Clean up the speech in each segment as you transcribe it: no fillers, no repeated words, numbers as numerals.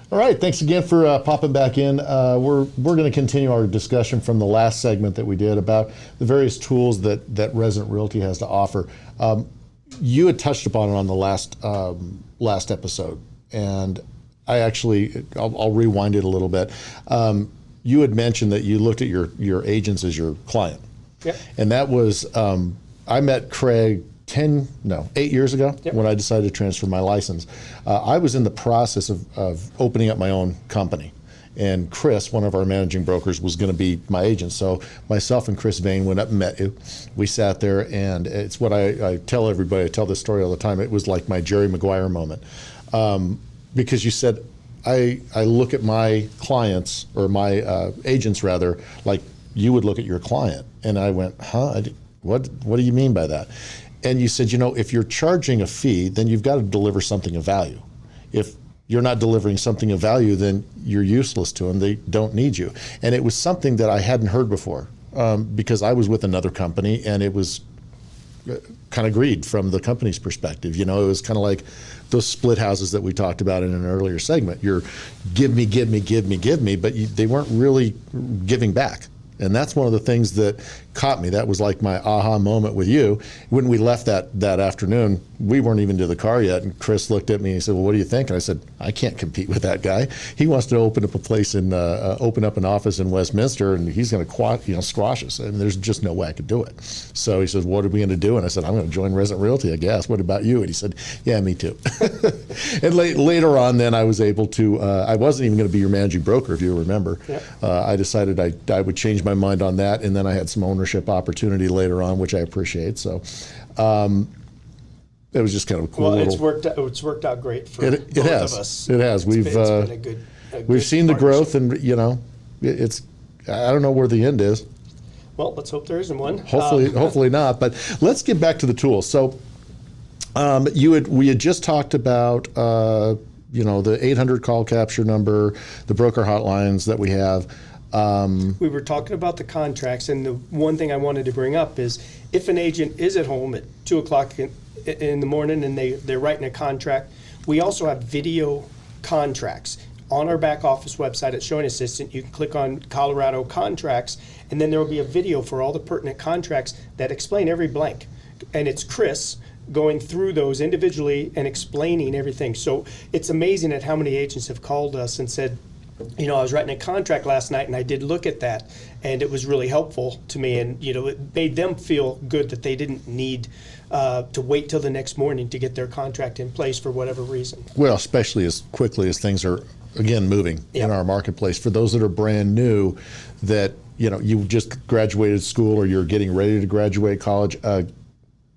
All right, thanks again for popping back in. We're going to continue our discussion from the last segment that we did about the various tools that Resident Realty has to offer. You had touched upon it on the last episode, and I'll rewind it a little bit. You had mentioned that you looked at your agents as your client. Yep. And that was, I met Craig 8 years ago. Yep. When I decided to transfer my license. I was in the process of opening up my own company. And Chris, one of our managing brokers, was going to be my agent. So myself and Chris Vane went up and met you. We sat there, and it's what I tell everybody. I tell this story all the time. It was like my Jerry Maguire moment. Because you said, I look at my clients, or my agents rather, like you would look at your client. And I went, huh? What do you mean by that? And you said, if you're charging a fee, then you've got to deliver something of value. If you're not delivering something of value, then you're useless to them. They don't need you. And it was something that I hadn't heard before, because I was with another company, and it was kind of greed from the company's perspective. It was kind of like those split houses that we talked about in an earlier segment. You're give me, but they weren't really giving back. And that's one of the things that caught me. That was like my aha moment with you. When we left that afternoon, we weren't even to the car yet, and Chris looked at me and he said, well, what do you think? And I said, I can't compete with that guy. He wants to open up a place open up an office in Westminster, and he's going to squash us. And there's just no way I could do it. So he says, what are we going to do? And I said, I'm going to join Resident Realty, I guess. What about you? And he said, yeah, me too. And later on, then I was able to, I wasn't even going to be your managing broker, if you remember. Yep. I decided I would change my mind on that, and then I had some ownership opportunity later on, which I appreciate. So it was just kind of a cool. Well, it's worked out great for both of us. It has. We've been a good seen the growth, and it's. I don't know where the end is. Well, let's hope there isn't one. Hopefully not. But let's get back to the tools. So we had just talked about the 800 call capture number, the broker hotlines that we have. We were talking about the contracts, and the one thing I wanted to bring up is if an agent is at home at 2 o'clock in the morning and they're writing a contract, we also have video contracts. On our back office website at Showing Assistant, you can click on Colorado contracts, and then there will be a video for all the pertinent contracts that explain every blank. And it's Chris going through those individually and explaining everything. So it's amazing at how many agents have called us and said, I was writing a contract last night, and I did look at that, and it was really helpful to me, and it made them feel good that they didn't need to wait till the next morning to get their contract in place for whatever reason. Well, especially as quickly as things are, again, moving in our marketplace. For those that are brand new, that you just graduated school or you're getting ready to graduate college,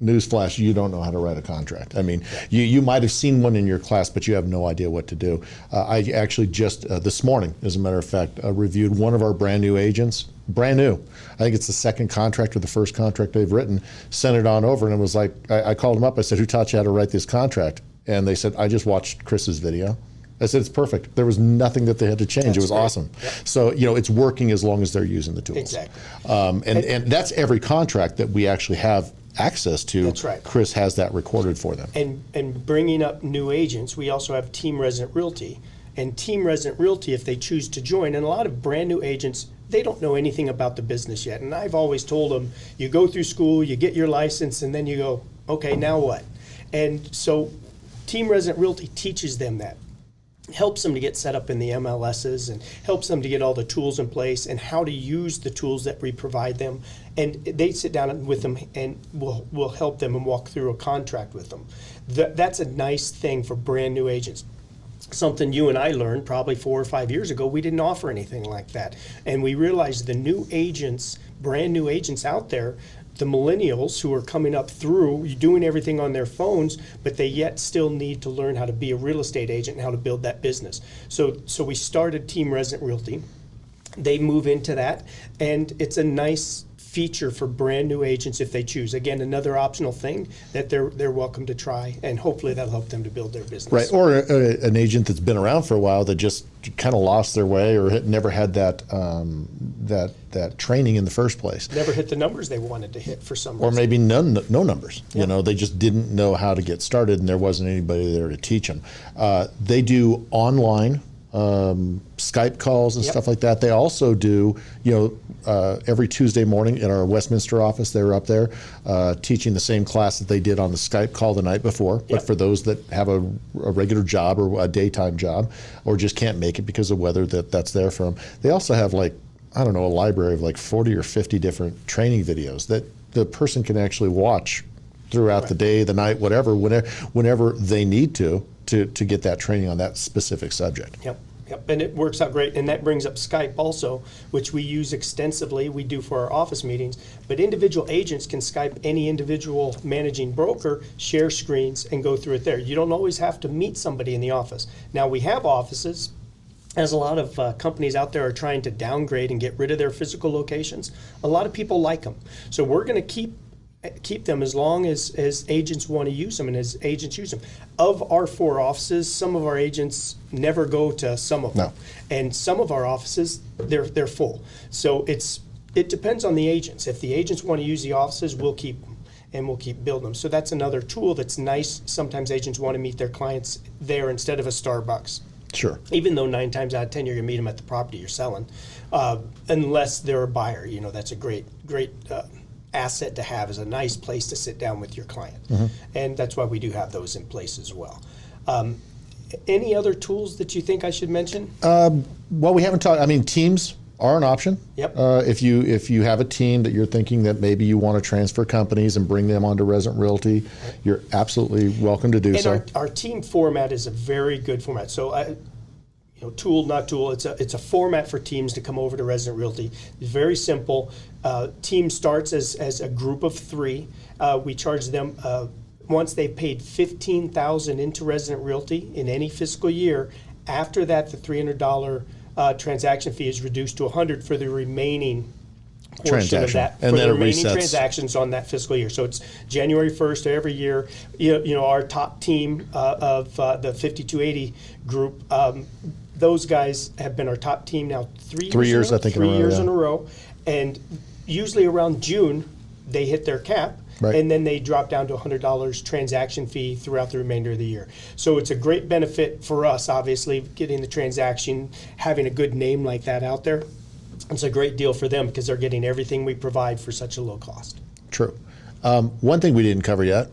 newsflash, you don't know how to write a contract. I mean, you might have seen one in your class, but you have no idea what to do. I actually just this morning, as a matter of fact, reviewed one of our brand new agents, brand new. I think it's the second contract or the first contract they've written, sent it on over, and it was like, I called them up, I said, who taught you how to write this contract? And they said, I just watched Chris's video. I said, it's perfect. There was nothing that they had to change. It was awesome. Yep. So, it's working as long as they're using the tools. Exactly. And that's every contract that we actually have access to. That's right. Chris has that recorded for them. And bringing up new agents, we also have Team Resident Realty. And Team Resident Realty, if they choose to join, and a lot of brand new agents, they don't know anything about the business yet. And I've always told them, you go through school, you get your license, and then you go, okay, now what? And so Team Resident Realty teaches them that. Helps them to get set up in the MLSs and helps them to get all the tools in place and how to use the tools that we provide them. And they sit down with them and we'll help them and walk through a contract with them. That's a nice thing for brand new agents. Something you and I learned probably 4 or 5 years ago, we didn't offer anything like that. And we realized the new agents, brand new agents out there, the millennials who are coming up through, doing everything on their phones, but they yet still need to learn how to be a real estate agent and how to build that business. So we started Team Resident Realty. They move into that, and it's a nice feature for brand new agents if they choose. Again, another optional thing that they're welcome to try, and hopefully that'll help them to build their business. Right, or an agent that's been around for a while that just kind of lost their way or never had that that training in the first place. Never hit the numbers they wanted to hit for some reason. Or maybe no numbers. Yeah. They just didn't know how to get started, and there wasn't anybody there to teach them. They do online Skype calls and Yep. stuff like that. They also do, every Tuesday morning in our Westminster office, they're up there teaching the same class that they did on the Skype call the night before. But Yep. for those that have a regular job or a daytime job or just can't make it because of weather, that's there for them. They also have a library of 40 or 50 different training videos that the person can actually watch throughout the day, the night, whatever, whenever they need to get that training on that specific subject. Yep, and it works out great. And that brings up Skype also, which we use extensively. We do for our office meetings. But individual agents can Skype any individual managing broker, share screens, and go through it there. You don't always have to meet somebody in the office. Now, we have offices, as a lot of companies out there are trying to downgrade and get rid of their physical locations. A lot of people like them. So we're going to keep them as long as agents want to use them and as agents use them. Of our 4 offices, some of our agents never go to some of them. No. And some of our offices, they're full. So it depends on the agents. If the agents want to use the offices, we'll keep them and we'll keep building them. So that's another tool that's nice. Sometimes agents want to meet their clients there instead of a Starbucks. Sure. Even though 9 times out of 10 you're going to meet them at the property you're selling, unless they're a buyer. That's a great asset to have, is a nice place to sit down with your client. Mm-hmm. And that's why we do have those in place as well. Any other tools that you think I should mention? Well, we haven't talked. I mean, teams are an option. Yep. If you have a team that you're thinking that maybe you want to transfer companies and bring them onto Resident Realty, you're absolutely welcome to do And so. our team format is a very good format. So, tool, not tool, it's a format for teams to come over to Resident Realty. It's very simple. Team starts as a group of 3. We charge them, once they've paid $15,000 into Resident Realty in any fiscal year. After that, the $300 transaction fee is reduced to $100 for the remaining portion of that, and for then the it remaining resets. transactions on that fiscal year. So it's January 1st of every year. Our top team of the 5280 group, those guys have been our top team now 3 years. I think, in a 3 row, years yeah. in a row. And usually around June, they hit their cap. Right. And then they drop down to $100 transaction fee throughout the remainder of the year. So it's a great benefit for us, obviously, getting the transaction, having a good name like that out there. It's a great deal for them because they're getting everything we provide for such a low cost. True. One thing we didn't cover yet,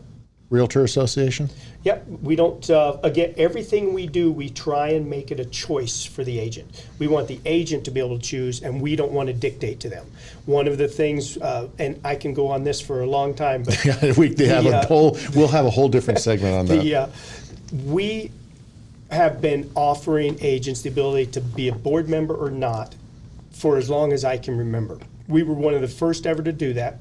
Realtor Association. Yep, we don't, again, everything we do, we try and make it a choice for the agent. We want the agent to be able to choose, and we don't want to dictate to them. One of the things, and I can go on this for a long time, but We'll have a whole different segment on that. we have been offering agents the ability to be a board member or not for as long as I can remember. We were one of the first ever to do that.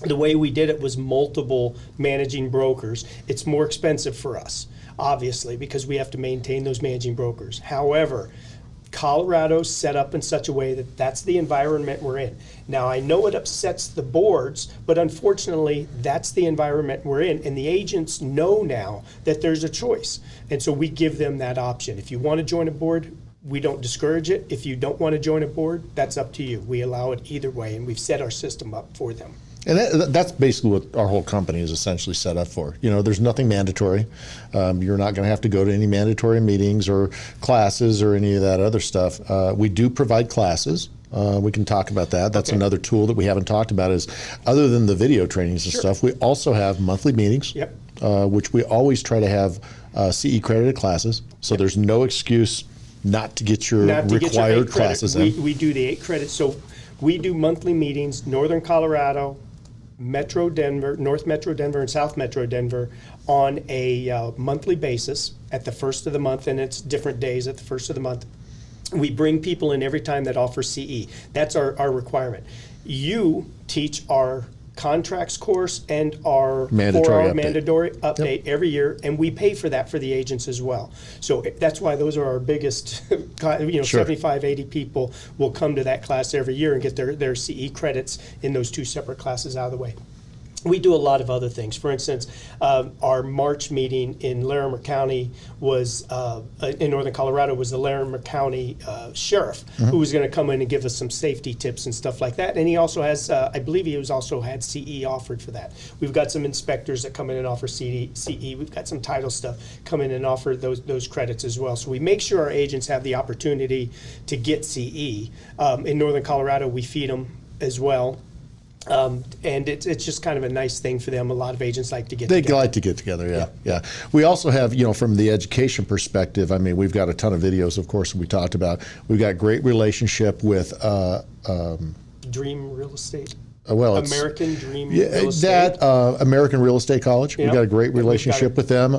The way we did it was multiple managing brokers. It's more expensive for us, obviously, because we have to maintain those managing brokers. However, Colorado's set up in such a way that that's the environment we're in. Now, I know it upsets the boards, but unfortunately, that's the environment we're in, and the agents know now that there's a choice. And so we give them that option. If you want to join a board, we don't discourage it. If you don't want to join a board, that's up to you. We allow it either way, and we've set our system up for them. And that's basically what our whole company is essentially set up for. There's nothing mandatory. You're not going to have to go to any mandatory meetings or classes or any of that other stuff. We do provide classes. We can talk about that. That's another tool that we haven't talked about is, other than the video trainings and stuff, we also have monthly meetings, which we always try to have CE credited classes. So there's no excuse not to get your required classes in. We do the 8 credits. So we do monthly meetings, Northern Colorado, Metro Denver, North Metro Denver, and South Metro Denver on a monthly basis at the first of the month, and it's different days at the first of the month. We bring people in every time that offer CE. That's our requirement. You teach our contracts course and our mandatory 4-hour mandatory update every year, and we pay for that for the agents as well. So that's why those are our biggest, 75, 80 people will come to that class every year and get their CE credits in those 2 separate classes out of the way. We do a lot of other things. For instance, our March meeting in Larimer County was, in Northern Colorado, was the Larimer County Sheriff, who was going to come in and give us some safety tips and stuff like that. And he also has, I believe he was also had CE offered for that. We've got some inspectors that come in and offer CE. We've got some title stuff come in and offer those credits as well. So we make sure our agents have the opportunity to get CE. In Northern Colorado, we feed them as well. And it's just kind of a nice thing for them. A lot of agents like to get They together. like to get together, yeah. We also have, from the education perspective, I mean, we've got a ton of videos, of course, we talked about. We've got great relationship with Dream Real Estate. Well, it's American Dream Real Estate. American Real Estate College. Yeah. We've got a great And we've got relationship a- with them.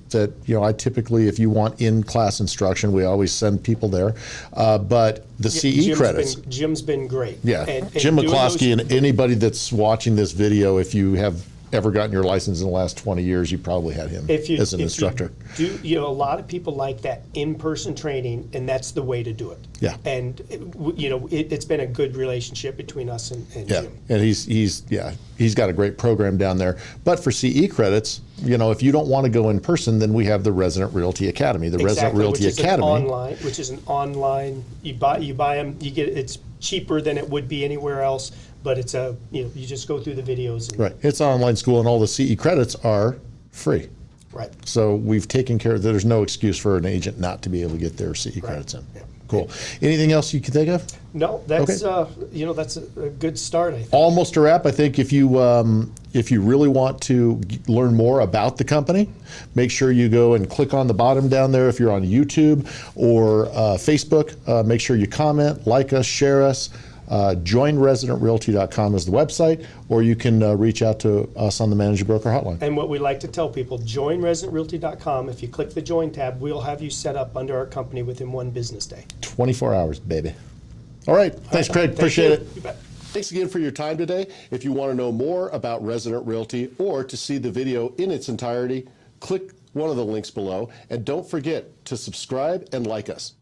That I typically, if you want in-class instruction, we always send people there. But the CE credits, Jim's been great. yeah. And Jim doing McCloskey, those- and anybody that's watching this video, if you have ever gotten your license in the last 20 years, you probably had him as an instructor. A lot of people like that in-person training, and that's the way to do it. Yeah. And it's been a good relationship between us and Yeah, Jim. and he's got a great program down there. But for CE credits, if you don't want to go in person, then we have the Resident Realty Academy. The Resident Exactly, Realty which is Academy. which is an online. You buy them. You get it's cheaper than it would be anywhere else. But it's you just go through the videos. And, Right, it's an online school, and all the CE credits are free. Right. So we've taken care of. There's no excuse for an agent not to be able to get their CE credits in. Yeah. Cool. Anything else you can think of? No, that's Okay. that's a good start. I think. Almost a wrap. I think if you really want to learn more about the company, make sure you go and click on the bottom down there. If you're on YouTube or Facebook, make sure you comment, like us, share us. JoinResidentRealty.com is the website, or you can reach out to us on the Manager Broker Hotline. And what we like to tell people, joinResidentRealty.com. If you click the Join tab, we'll have you set up under our company within 1 business day. 24 hours, baby. All right. Thanks, Craig. Thank Appreciate you. it. You bet. Thanks again for your time today. If you want to know more about Resident Realty or to see the video in its entirety, click one of the links below. And don't forget to subscribe and like us.